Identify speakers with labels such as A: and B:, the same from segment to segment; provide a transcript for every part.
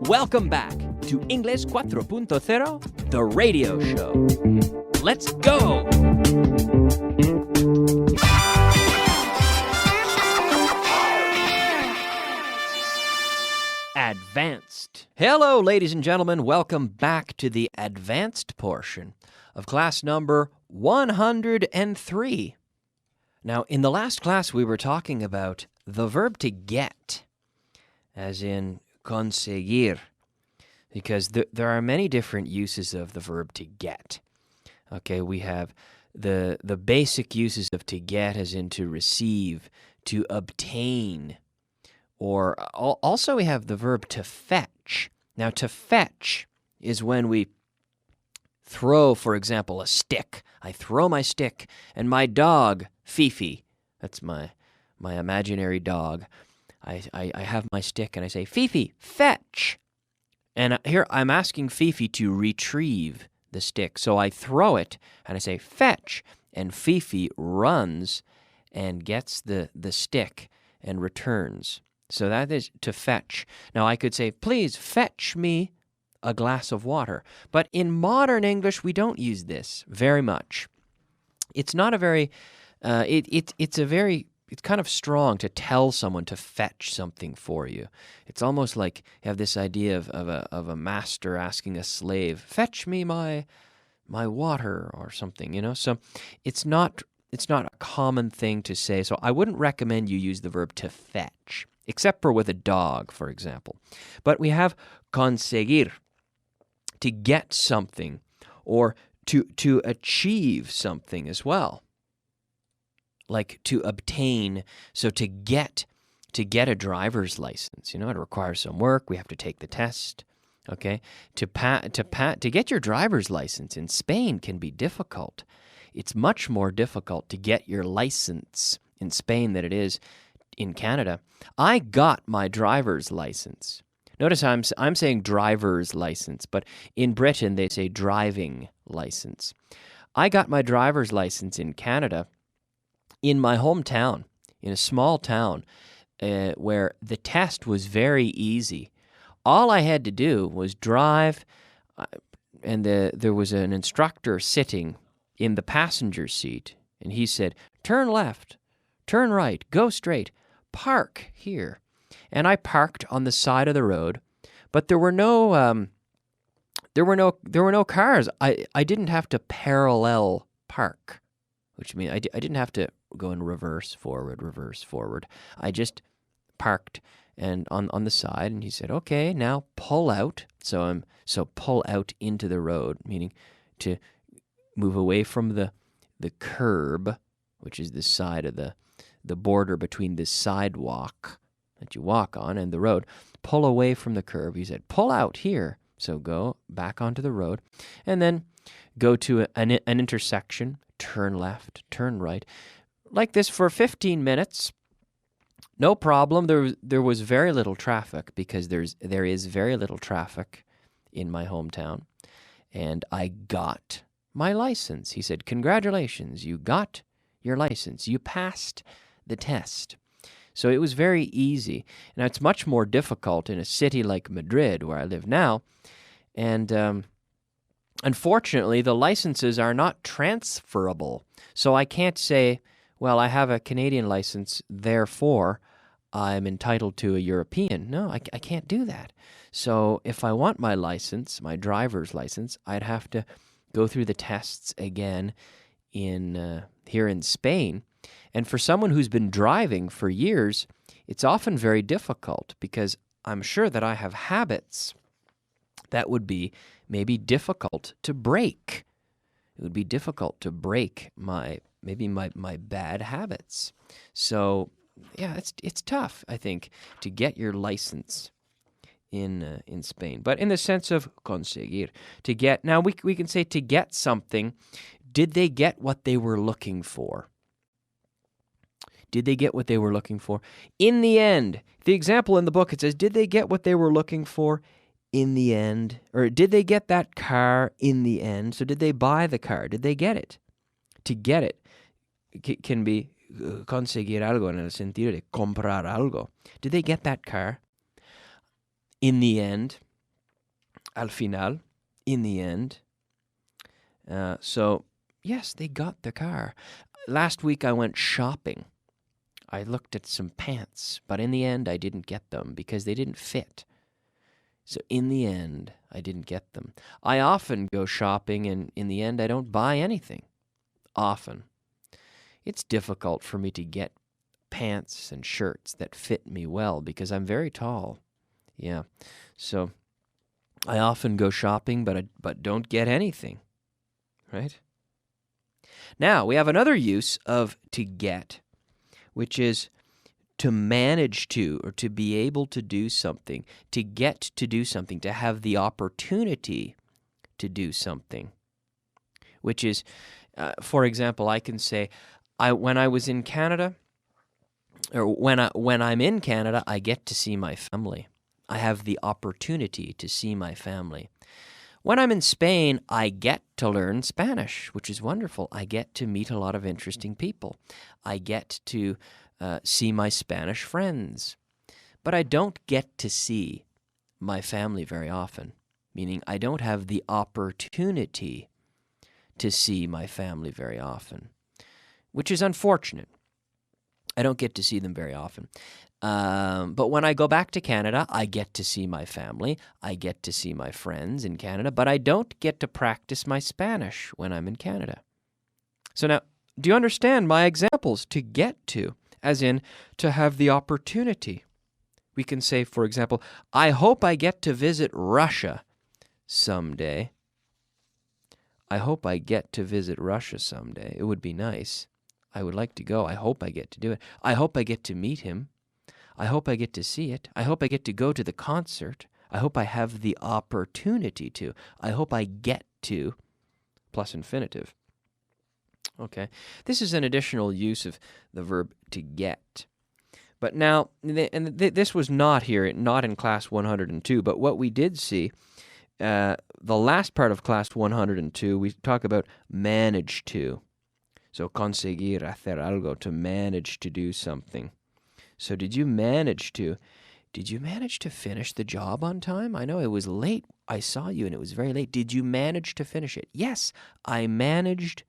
A: Welcome back to English 4.0, the radio show. Let's go! Advanced. Hello, ladies and gentlemen. Welcome back to the advanced portion of class number 103. Now, in the last class, we were talking about the verb to get, as in conseguir, because there are many different uses of the verb to get. Okay, we have the basic uses of to get, as in to receive, to obtain, or also we have the verb to fetch. Now, to fetch is when we throw, for example, a stick. I throw my stick, and my dog, Fifi, that's my imaginary dog, I have my stick, and I say, Fifi, fetch. And here I'm asking Fifi to retrieve the stick. So I throw it, and I say, fetch. And Fifi runs and gets the stick and returns. So that is to fetch. Now I could say, please fetch me a glass of water. But in modern English, we don't use this very much. It's not a very, it's kind of strong to tell someone to fetch something for you. It's almost like you have this idea of a master asking a slave, fetch me my water or something, you know? So it's not a common thing to say. So I wouldn't recommend you use the verb to fetch, except for with a dog, for example. But we have conseguir, to get something, or to achieve something as well. Like to obtain, so to get a driver's license, you know, it requires some work. We have to take the test, okay? To get your driver's license in Spain can be difficult. It's much more difficult to get your license in Spain than it is in Canada. I got my driver's license. Notice I'm saying driver's license, but in Britain they say driving license. I got my driver's license in Canada in my hometown, in a small town, where the test was very easy. All I had to do was drive, and there was an instructor sitting in the passenger seat, and he said, turn left, turn right, go straight, park here. And I parked on the side of the road, but there were no cars. I didn't have to parallel park, which means I didn't have to go in reverse, forward. I just parked and on the side, and he said, okay, now pull out. So pull out into the road, meaning to move away from the curb, which is the side of the border between the sidewalk that you walk on and the road. Pull away from the curb. He said, pull out here. So go back onto the road, and then go to an intersection, turn left, turn right. Like this for 15 minutes, no problem. There was very little traffic, because there is very little traffic in my hometown, and I got my license. He said, congratulations, you got your license. You passed the test. So it was very easy. Now, it's much more difficult in a city like Madrid, where I live now, and unfortunately, the licenses are not transferable. So I can't say, well, I have a Canadian license, therefore I'm entitled to a European. No, I can't do that. So if I want my license, my driver's license, I'd have to go through the tests again here in Spain. And for someone who's been driving for years, it's often very difficult, because I'm sure that I have habits that would be maybe difficult to break. It would be difficult to break my bad habits. So yeah, it's tough, I think, to get your license in Spain. But in the sense of conseguir, to get. Now we can say to get something. Did they get what they were looking for? Did they get what they were looking for? In the end, the example in the book, it says, did they get what they were looking for in the end? Or did they get that car in the end? So did they buy the car? Did they get it? To get it can be conseguir algo en el sentido de comprar algo. Did they get that car in the end? al final, in the end. So, yes, they got the car. Last week I went shopping. I looked at some pants, but in the end I didn't get them because they didn't fit. So in the end, I didn't get them. I often go shopping, and in the end I don't buy anything. Often. It's difficult for me to get pants and shirts that fit me well because I'm very tall. Yeah. So I often go shopping, but don't get anything. Right? Now, we have another use of to get, which is to manage to, or to be able to do something, to get to do something, to have the opportunity to do something, which is, for example, I can say, when I was in Canada, or when I'm in Canada, I get to see my family. I have the opportunity to see my family. When I'm in Spain, I get to learn Spanish, which is wonderful. I get to meet a lot of interesting people. I get to see my Spanish friends. But I don't get to see my family very often, meaning I don't have the opportunity to see my family very often, which is unfortunate. I don't get to see them very often. But when I go back to Canada, I get to see my family. I get to see my friends in Canada, but I don't get to practice my Spanish when I'm in Canada. So now, do you understand my examples? To get to, as in to have the opportunity. We can say, for example, I hope I get to visit Russia someday. I hope I get to visit Russia someday. It would be nice. I would like to go. I hope I get to do it. I hope I get to meet him. I hope I get to see it. I hope I get to go to the concert. I hope I have the opportunity to. I hope I get to, plus infinitive. Okay, this is an additional use of the verb to get. But now, this was not here, not in class 102, but what we did see, the last part of class 102, we talk about manage to. So, conseguir hacer algo, to manage to do something. So, did you manage to finish the job on time? I know it was late. I saw you and it was very late. Did you manage to finish it? Yes, I managed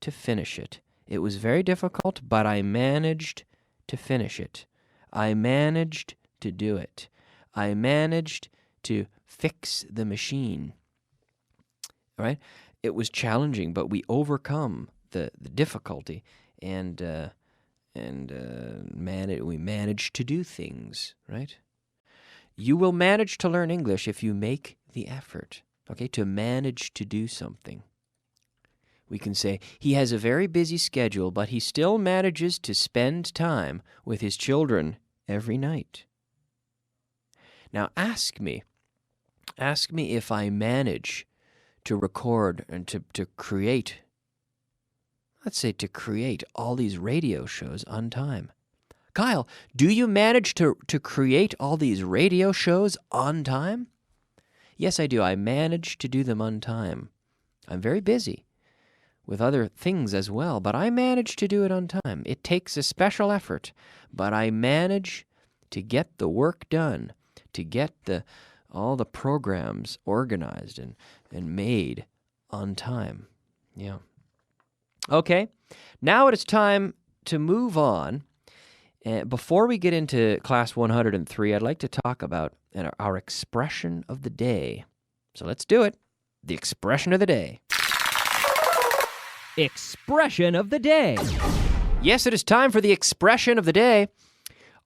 A: to finish it. It was very difficult, but I managed to finish it. I managed to do it. I managed to fix the machine. All right? It was challenging, but we overcome the difficulty, and we managed to do things, right? You will manage to learn English if you make the effort, okay, to manage to do something. We can say, he has a very busy schedule, but he still manages to spend time with his children every night. Now ask me if I manage to record and to create, let's say to create all these radio shows on time. Kyle, do you manage to create all these radio shows on time? Yes, I do. I manage to do them on time. I'm very busy with other things as well, but I manage to do it on time. It takes a special effort, but I manage to get the work done, to get all the programs organized and made on time. Yeah. Okay, now it is time to move on. Before we get into class 103, I'd like to talk about our expression of the day. So let's do it. The expression of the day. Expression of the day. Yes, it is time for the expression of the day.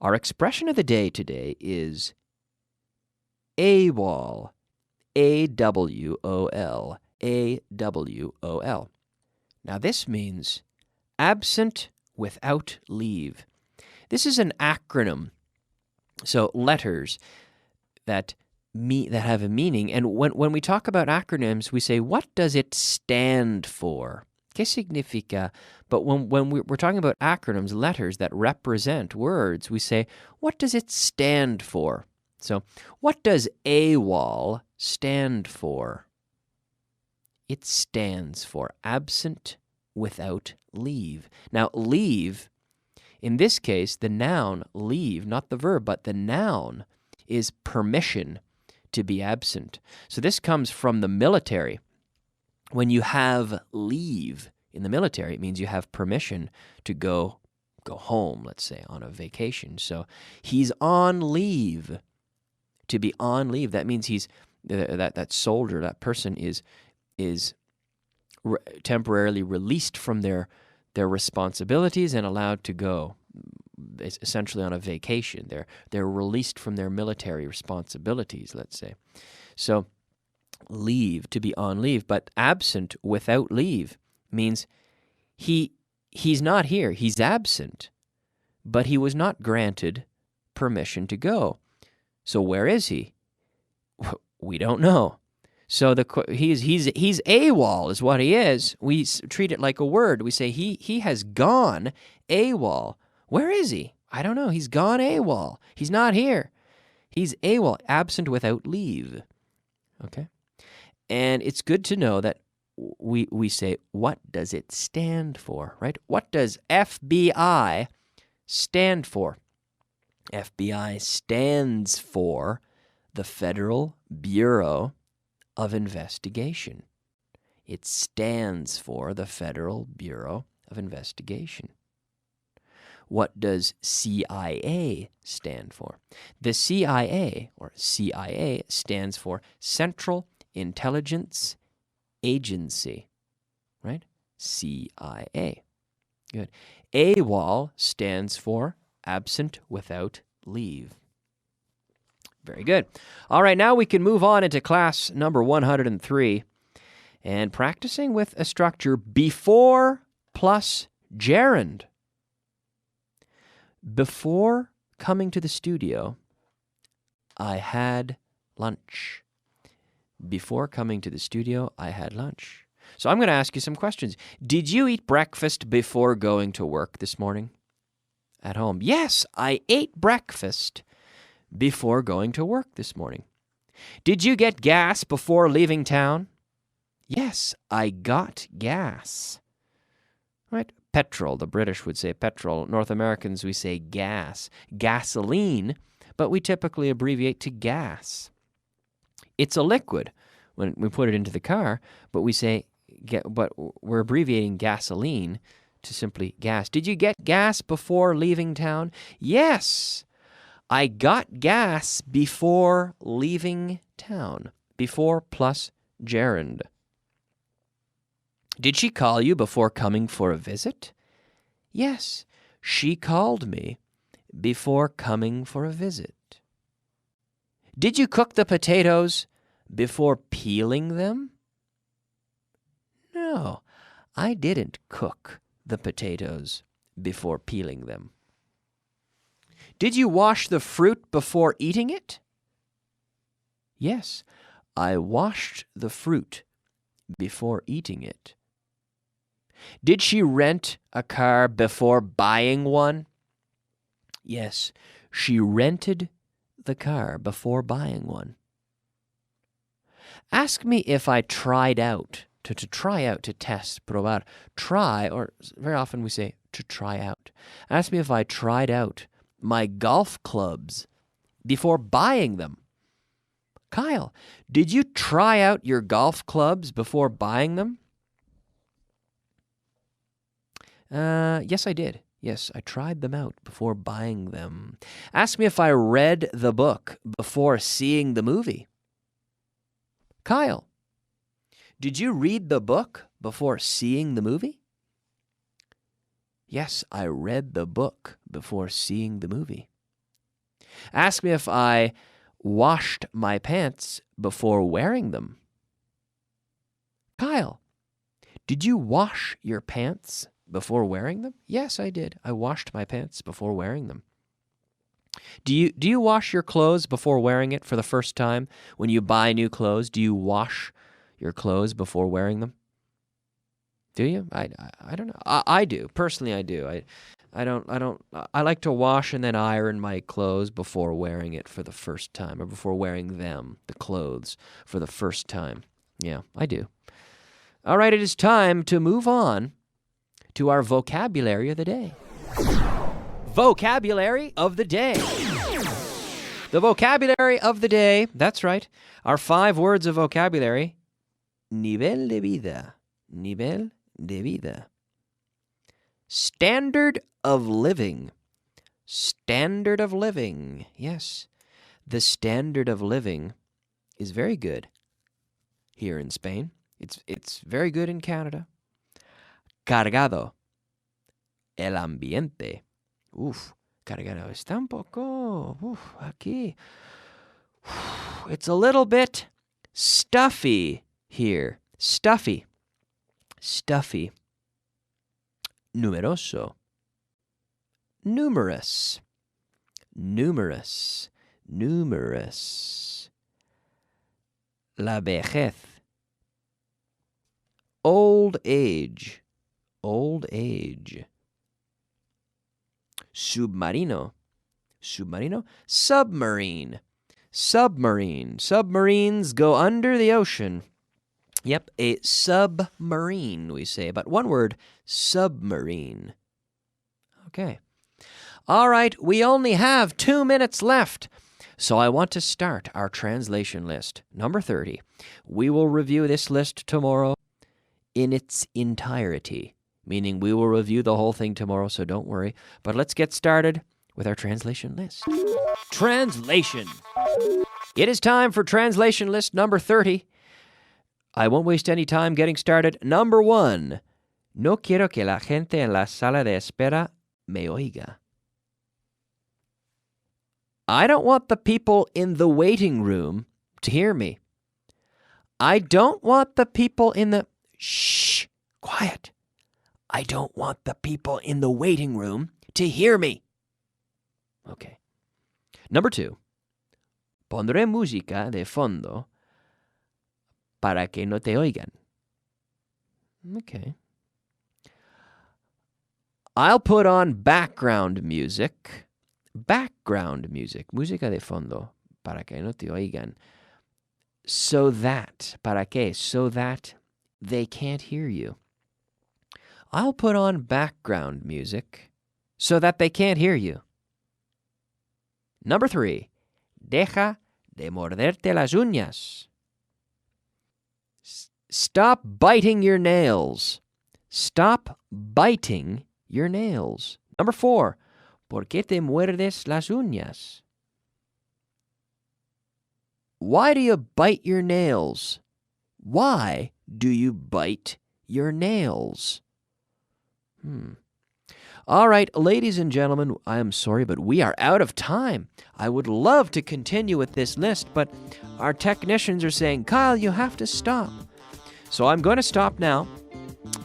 A: Our expression of the day today is AWOL. AWOL. AWOL. Now this means absent without leave. This is an acronym. So letters that have a meaning. And when we talk about acronyms, we say, what does it stand for? ¿Qué significa? But when we're talking about acronyms, letters that represent words, we say, what does it stand for? So what does AWOL stand for? It stands for absent without leave. Now, leave, in this case, the noun leave, not the verb, but the noun is permission to be absent. So this comes from the military. When you have leave in the military, it means you have permission to go home, let's say, on a vacation. So he's on leave. To be on leave, that means he's that soldier, that person is temporarily released from their responsibilities and allowed to go, essentially on a vacation. They're released from their military responsibilities, let's say. So leave, to be on leave, but absent without leave means he's not here. He's absent, but he was not granted permission to go. So where is he? We don't know. So he's AWOL is what he is. We treat it like a word. We say he has gone AWOL. Where is he? I don't know. He's gone AWOL. He's not here. He's AWOL, absent without leave. Okay? And it's good to know that we say, what does it stand for, right? What does FBI stand for? FBI stands for the Federal Bureau of Investigation. It stands for the Federal Bureau of Investigation. What does CIA stand for? The CIA, or CIA, stands for Central Intelligence Agency, right? CIA. Good. AWOL stands for absent without leave. Very good. All right, now we can move on into class number 103 and practicing with a structure before plus gerund. Before coming to the studio, I had lunch. Before coming to the studio, I had lunch. So I'm going to ask you some questions. Did you eat breakfast before going to work this morning? At home. Yes, I ate breakfast before going to work this morning. Did you get gas before leaving town? Yes, I got gas. Right? Petrol, the British would say petrol. North Americans, we say gas. Gasoline, but we typically abbreviate to gas. It's a liquid when we put it into the car, but but we're abbreviating gasoline to simply gas. Did you get gas before leaving town? Yes, I got gas before leaving town. Before plus gerund. Did she call you before coming for a visit? Yes, she called me before coming for a visit. Did you cook the potatoes before peeling them? No, I didn't cook the potatoes before peeling them. Did you wash the fruit before eating it? Yes, I washed the fruit before eating it. Did she rent a car before buying one? Yes, she rented the car before buying one. Ask me if I tried out. To try out, to test, probar. Try, or very often we say to try out. Ask me if I tried out my golf clubs before buying them. Kyle, did you try out your golf clubs before buying them? Yes, I did. Yes, I tried them out before buying them. Ask me if I read the book before seeing the movie. Kyle, did you read the book before seeing the movie? Yes, I read the book before seeing the movie. Ask me if I washed my pants before wearing them. Kyle, did you wash your pants before wearing them? Yes, I did. I washed my pants before wearing them. Do you wash your clothes before wearing it for the first time? When you buy new clothes, do you wash your clothes before wearing them? Do you? I don't know. I do. Personally, I do. I like to wash and then iron my clothes before wearing it for the first time, or before wearing them, the clothes, for the first time. Yeah, I do. All right, it is time to move on to our vocabulary of the day. Vocabulary of the day. The vocabulary of the day, that's right. Our 5 words of vocabulary. Nivel de vida. Nivel de vida. Standard of living. Standard of living. Yes, the standard of living is very good here in Spain. It's very good in Canada. Cargado. El ambiente. Cargado está un poco. Aquí. It's a little bit stuffy here. Stuffy. Stuffy. Numeroso. Numerous. Numerous. Numerous. La vejez. Old age. Old age. Submarino. Submarino? Submarine. Submarine. Submarines go under the ocean. Yep, a submarine, we say. But one word, submarine. Okay. All right, we only have 2 minutes left. So I want to start our translation list, number 30. We will review this list tomorrow in its entirety, meaning we will review the whole thing tomorrow, so don't worry. But let's get started with our translation list. Translation. It is time for translation list number 30. I won't waste any time getting started. Number 1. No quiero que la gente en la sala de espera me oiga. I don't want the people in the waiting room to hear me. I don't want the people in the... Shh! Quiet. I don't want the people in the waiting room to hear me. Okay. Number 2. Pondré música de fondo para que no te oigan. Okay. I'll put on background music. Background music. Música de fondo para que no te oigan. So that. ¿Para qué? So that they can't hear you. I'll put on background music so that they can't hear you. Number 3. Deja de morderte las uñas. Stop biting your nails. Stop biting your nails. Number 4. ¿Por qué te muerdes las uñas? Why do you bite your nails? Why do you bite your nails? All right, ladies and gentlemen, I am sorry, but we are out of time. I would love to continue with this list, but our technicians are saying, Kyle, you have to stop. So I'm going to stop now,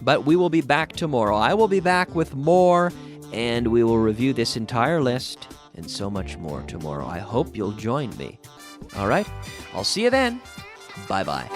A: but we will be back tomorrow. I will be back with more, and we will review this entire list and so much more tomorrow. I hope you'll join me. All right, I'll see you then. Bye-bye.